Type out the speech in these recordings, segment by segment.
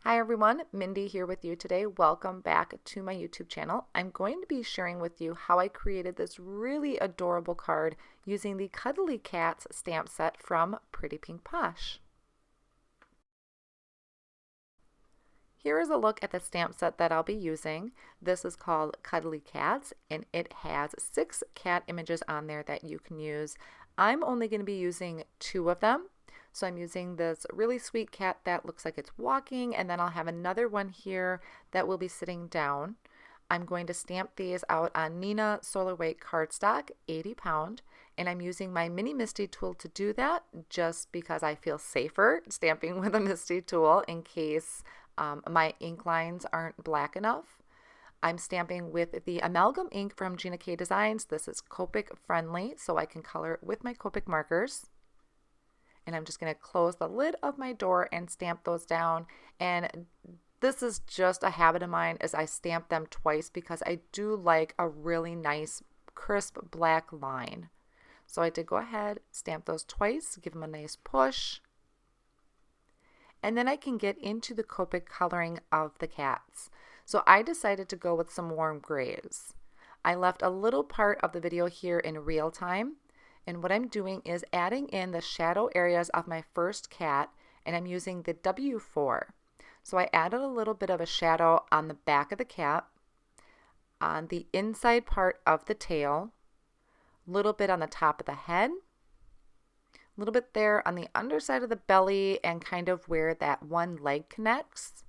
Hi everyone, Mindy here with you today. Welcome back to my YouTube channel. I'm going to be sharing with you how I created this really adorable card using the Cuddly Cats stamp set from Pretty Pink Posh. Here is a look at the stamp set that I'll be using. This is called Cuddly Cats and it has 6 cat images on there that you can use. I'm only going to be using 2 of them. So I'm using this really sweet cat that looks like it's walking, and then I'll have another one here that will be sitting down. I'm going to stamp these out on Neenah Solar Weight cardstock, 80 pound, and I'm using my mini Misty tool to do that just because I feel safer stamping with a Misty tool in case my ink lines aren't black enough. I'm stamping with the amalgam ink from Gina K Designs. This is Copic friendly, so I can color it with my Copic markers. And I'm just going to close the lid of my door and stamp those down. And this is just a habit of mine as I stamp them twice because I do like a really nice crisp black line. So I did go ahead, stamp those twice, give them a nice push. And then I can get into the Copic coloring of the cats. So I decided to go with some warm grays. I left a little part of the video here in real time. And what I'm doing is adding in the shadow areas of my first cat, and I'm using the W4. So I added a little bit of a shadow on the back of the cat, on the inside part of the tail, a little bit on the top of the head, a little bit there on the underside of the belly and kind of where that one leg connects.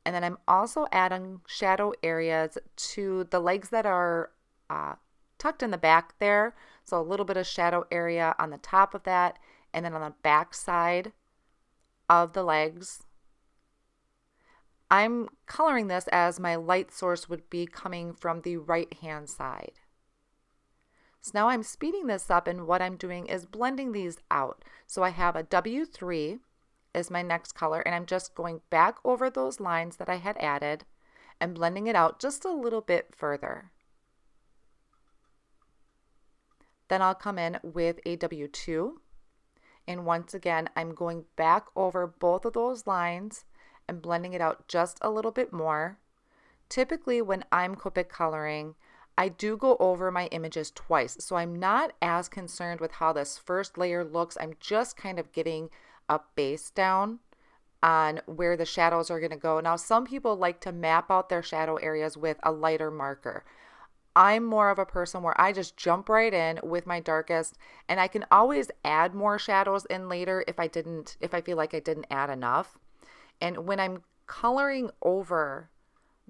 And then I'm also adding shadow areas to the legs that are tucked in the back there, so a little bit of shadow area on the top of that, and then on the back side of the legs. I'm coloring this as my light source would be coming from the right hand side. So now I'm speeding this up, and what I'm doing is blending these out. So I have a W3 is my next color, and I'm just going back over those lines that I had added and blending it out just a little bit further. Then I'll come in with a W2, and once again I'm going back over both of those lines and blending it out just a little bit more. Typically when I'm Copic coloring, I do go over my images twice, so I'm not as concerned with how this first layer looks. I'm just kind of getting a base down on where the shadows are going to go. Now some people like to map out their shadow areas with a lighter marker. I'm more of a person where I just jump right in with my darkest, and I can always add more shadows in later if I feel like I didn't add enough. And when I'm coloring over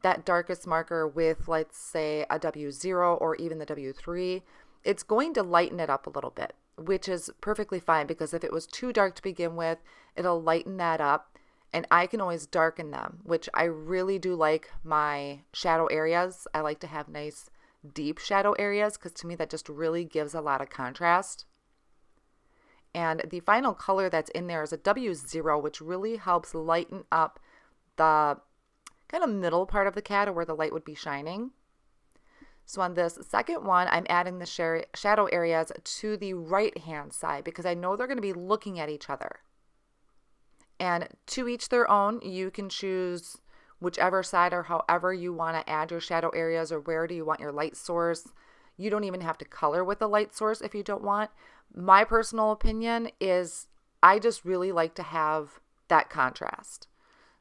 that darkest marker with, let's say, a W0 or even the W3, it's going to lighten it up a little bit, which is perfectly fine because if it was too dark to begin with, it'll lighten that up. And I can always darken them, which I really do like my shadow areas. I like to have nice deep shadow areas because to me that just really gives a lot of contrast. And the final color that's in there is a W0, which really helps lighten up the kind of middle part of the cat or where the light would be shining. So on this second one, I'm adding the shadow areas to the right hand side because I know they're going to be looking at each other. And to each their own, you can choose whichever side or however you want to add your shadow areas, or where do you want your light source. You don't even have to color with a light source if you don't want. My personal opinion is I just really like to have that contrast.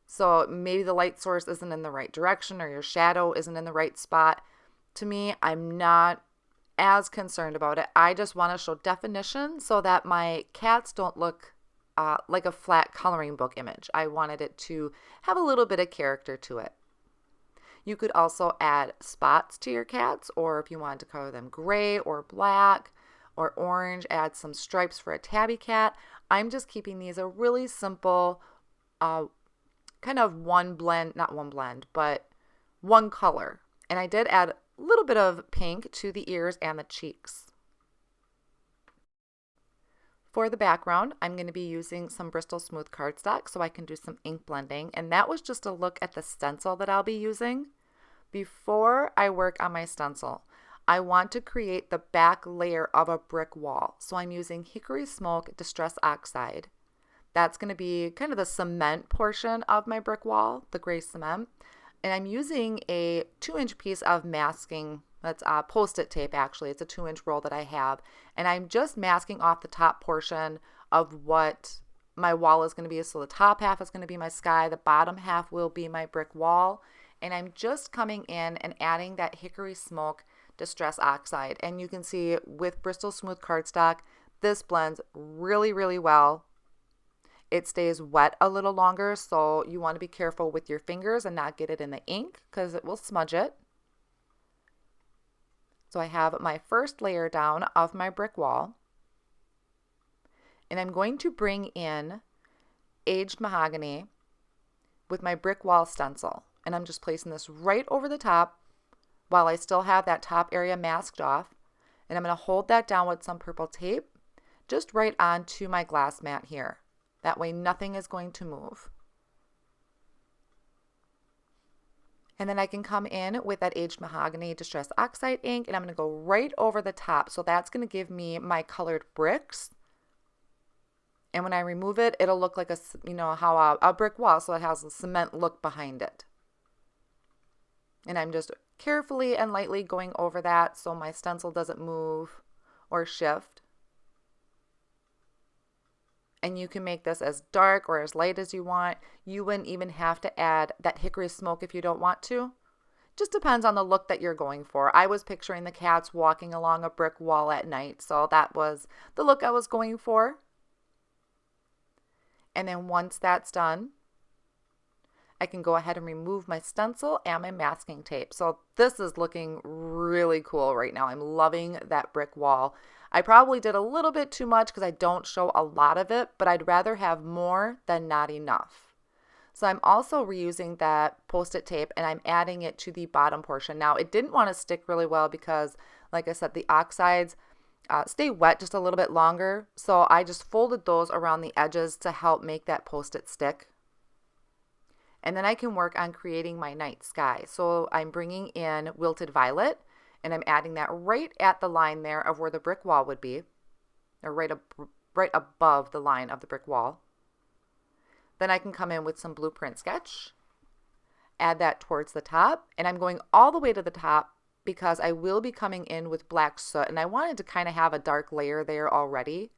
So maybe the light source isn't in the right direction or your shadow isn't in the right spot. To me, I'm not as concerned about it. I just want to show definition so that my cats don't look like a flat coloring book image. I wanted it to have a little bit of character to it. You could also add spots to your cats, or if you wanted to color them gray or black or orange, add some stripes for a tabby cat. I'm just keeping these a really simple kind of one color. And I did add a little bit of pink to the ears and the cheeks. For the background, I'm going to be using some Bristol Smooth cardstock so I can do some ink blending, and that was just a look at the stencil that I'll be using. Before I work on my stencil, I want to create the back layer of a brick wall, so I'm using Hickory Smoke Distress Oxide. That's going to be kind of the cement portion of my brick wall, the gray cement. And I'm using a 2-inch piece of masking, that's Post-it tape actually. It's a 2-inch roll that I have. And I'm just masking off the top portion of what my wall is going to be. So the top half is going to be my sky. The bottom half will be my brick wall. And I'm just coming in and adding that Hickory Smoke Distress Oxide. And you can see with Bristol Smooth cardstock, this blends really, really well. It stays wet a little longer, so you want to be careful with your fingers and not get it in the ink because it will smudge it. So I have my first layer down of my brick wall. And I'm going to bring in Aged Mahogany with my brick wall stencil. And I'm just placing this right over the top while I still have that top area masked off. And I'm going to hold that down with some purple tape just right onto my glass mat here. That way nothing is going to move. And then I can come in with that Aged Mahogany Distress Oxide ink, and I'm going to go right over the top. So that's going to give me my colored bricks. And when I remove it, it'll look like how a brick wall, so it has a cement look behind it. And I'm just carefully and lightly going over that so my stencil doesn't move or shift. And you can make this as dark or as light as you want. You wouldn't even have to add that hickory smoke if you don't want to. Just depends on the look that you're going for. I was picturing the cats walking along a brick wall at night, so that was the look I was going for. And then once that's done, I can go ahead and remove my stencil and my masking tape. So this is looking really cool right now. I'm loving that brick wall. I probably did a little bit too much because I don't show a lot of it, but I'd rather have more than not enough. So I'm also reusing that Post-it tape and I'm adding it to the bottom portion. Now it didn't want to stick really well because, like I said, the oxides stay wet just a little bit longer. So I just folded those around the edges to help make that Post-it stick. And then I can work on creating my night sky. So I'm bringing in Wilted Violet and I'm adding that right at the line there of where the brick wall would be, or right above the line of the brick wall. Then I can come in with some Blueprint Sketch, add that towards the top, and I'm going all the way to the top because I will be coming in with black soot, and I wanted to kind of have a dark layer there already.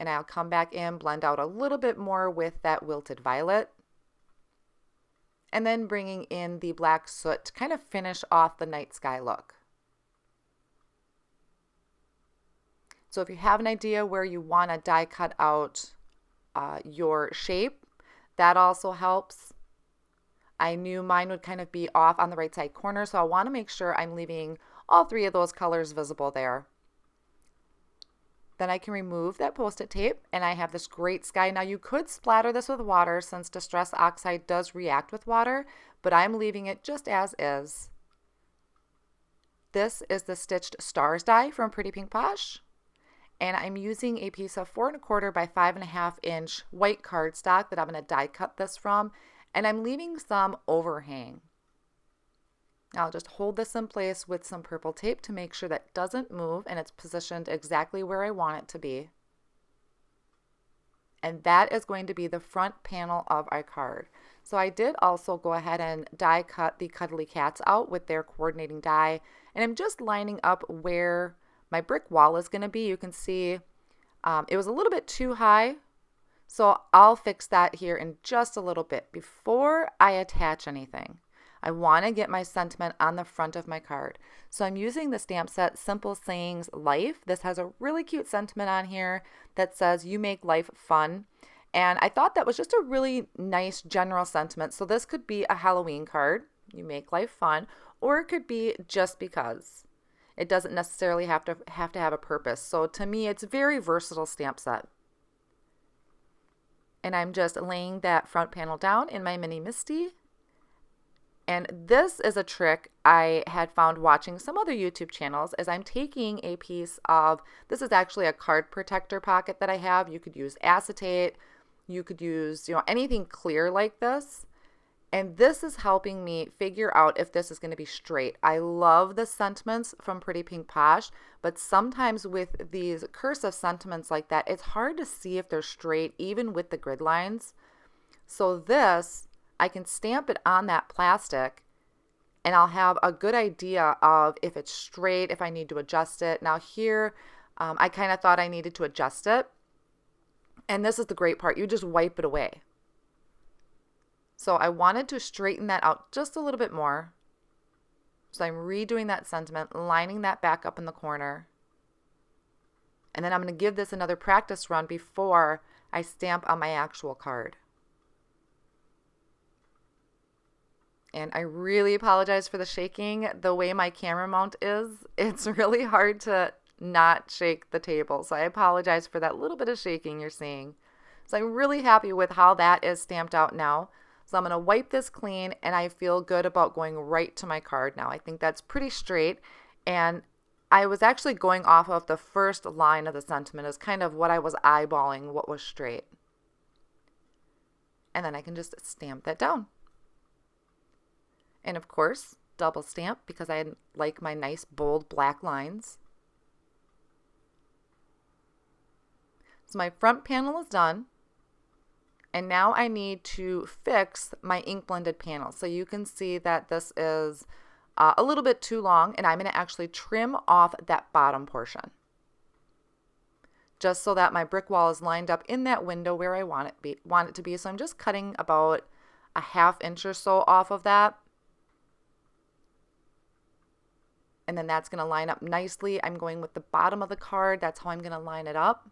And I'll come back in, blend out a little bit more with that Wilted Violet. And then bringing in the black soot to kind of finish off the night sky look. So if you have an idea where you want to die cut out your shape, that also helps. I knew mine would kind of be off on the right side corner, so I want to make sure I'm leaving all three of those colors visible there. Then I can remove that Post-it tape and I have this great sky. Now you could splatter this with water since Distress Oxide does react with water, but I'm leaving it just as is. This is the Stitched Stars die from Pretty Pink Posh. And I'm using a piece of 4 1/4 by 5.5 inch white cardstock that I'm going to die cut this from. And I'm leaving some overhang. I'll just hold this in place with some purple tape to make sure that it doesn't move and it's positioned exactly where I want it to be. And that is going to be the front panel of our card. So I did also go ahead and die cut the Cuddly Cats out with their coordinating die. And I'm just lining up where my brick wall is going to be. You can see it was a little bit too high. So I'll fix that here in just a little bit before I attach anything. I want to get my sentiment on the front of my card. So I'm using the stamp set Simple Sayings Life. This has a really cute sentiment on here that says you make life fun. And I thought that was just a really nice general sentiment. So this could be a Halloween card, you make life fun, or it could be just because. It doesn't necessarily have to have a purpose. So to me, it's a very versatile stamp set. And I'm just laying that front panel down in my Mini Misty. And this is a trick I had found watching some other YouTube channels as I'm taking a piece of, this is actually a card protector pocket that I have. You could use acetate, you could use, anything clear like this. And this is helping me figure out if this is going to be straight. I love the sentiments from Pretty Pink Posh, but sometimes with these cursive sentiments like that, it's hard to see if they're straight even with the grid lines. So this, I can stamp it on that plastic and I'll have a good idea of if it's straight, if I need to adjust it. Now here, I kind of thought I needed to adjust it. And this is the great part. You just wipe it away. So I wanted to straighten that out just a little bit more. So I'm redoing that sentiment, lining that back up in the corner. And then I'm going to give this another practice run before I stamp on my actual card. And I really apologize for the shaking. The way my camera mount is, it's really hard to not shake the table. So I apologize for that little bit of shaking you're seeing. So I'm really happy with how that is stamped out now. So I'm going to wipe this clean and I feel good about going right to my card now. I think that's pretty straight. And I was actually going off of the first line of the sentiment as kind of what I was eyeballing, what was straight. And then I can just stamp that down. And of course, double stamp because I like my nice bold black lines. So my front panel is done. And now I need to fix my ink blended panel. So you can see that this is a little bit too long and I'm going to actually trim off that bottom portion. Just so that my brick wall is lined up in that window where I want it to be. So I'm just cutting about a 1/2 inch or so off of that. And then that's going to line up nicely. I'm going with the bottom of the card. That's how I'm going to line it up.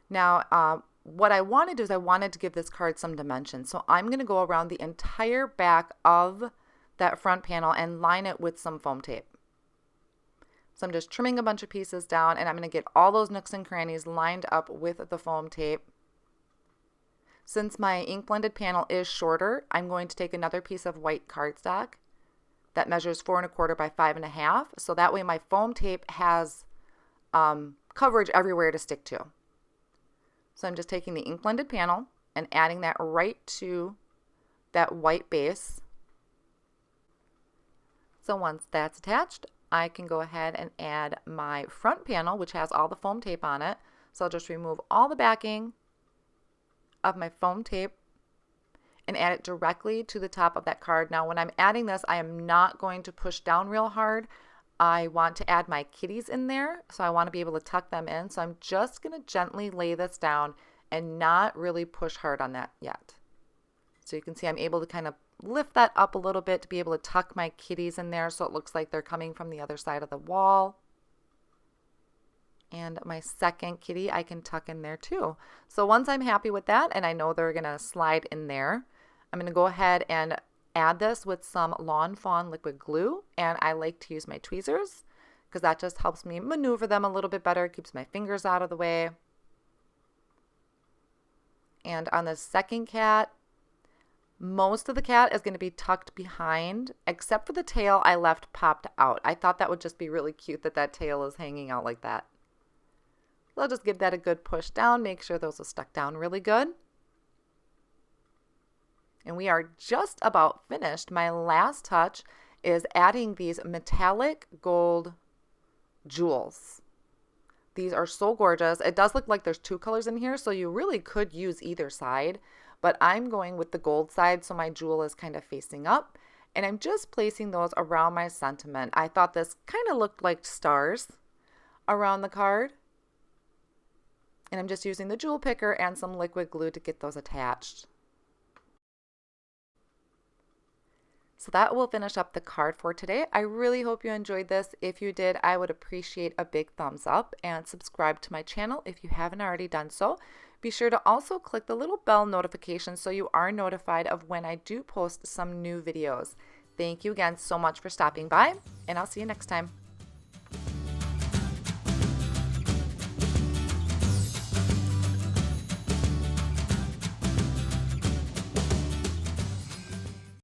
Now, what I wanted to do is I wanted to give this card some dimension. So I'm going to go around the entire back of that front panel and line it with some foam tape. So I'm just trimming a bunch of pieces down and I'm going to get all those nooks and crannies lined up with the foam tape. Since my ink blended panel is shorter, I'm going to take another piece of white cardstock that measures 4 1/4 by 5 1/2. So that way my foam tape has coverage everywhere to stick to. So I'm just taking the ink blended panel and adding that right to that white base. So once that's attached, I can go ahead and add my front panel, which has all the foam tape on it. So I'll just remove all the backing of my foam tape and add it directly to the top of that card. Now when I'm adding this, I am not going to push down real hard. I want to add my kitties in there, so I want to be able to tuck them in. So I'm just going to gently lay this down and not really push hard on that yet. So you can see I'm able to kind of lift that up a little bit to be able to tuck my kitties in there so it looks like they're coming from the other side of the wall. And my second kitty I can tuck in there too. So once I'm happy with that and I know they're going to slide in there, I'm going to go ahead and add this with some Lawn Fawn liquid glue, and I like to use my tweezers because that just helps me maneuver them a little bit better, keeps my fingers out of the way. And on the second cat, most of the cat is going to be tucked behind, except for the tail I left popped out. I thought that would just be really cute that that tail is hanging out like that. So I'll just give that a good push down, make sure those are stuck down really good. And we are just about finished. My last touch is adding these metallic gold jewels. These are so gorgeous. It does look like there's 2 colors in here, so you really could use either side, but I'm going with the gold side so my jewel is kind of facing up, and I'm just placing those around my sentiment. I thought this kind of looked like stars around the card, and I'm just using the jewel picker and some liquid glue to get those attached. So that will finish up the card for today. I really hope you enjoyed this. If you did, I would appreciate a big thumbs up and subscribe to my channel if you haven't already done so. Be sure to also click the little bell notification so you are notified of when I do post some new videos. Thank you again so much for stopping by, and I'll see you next time.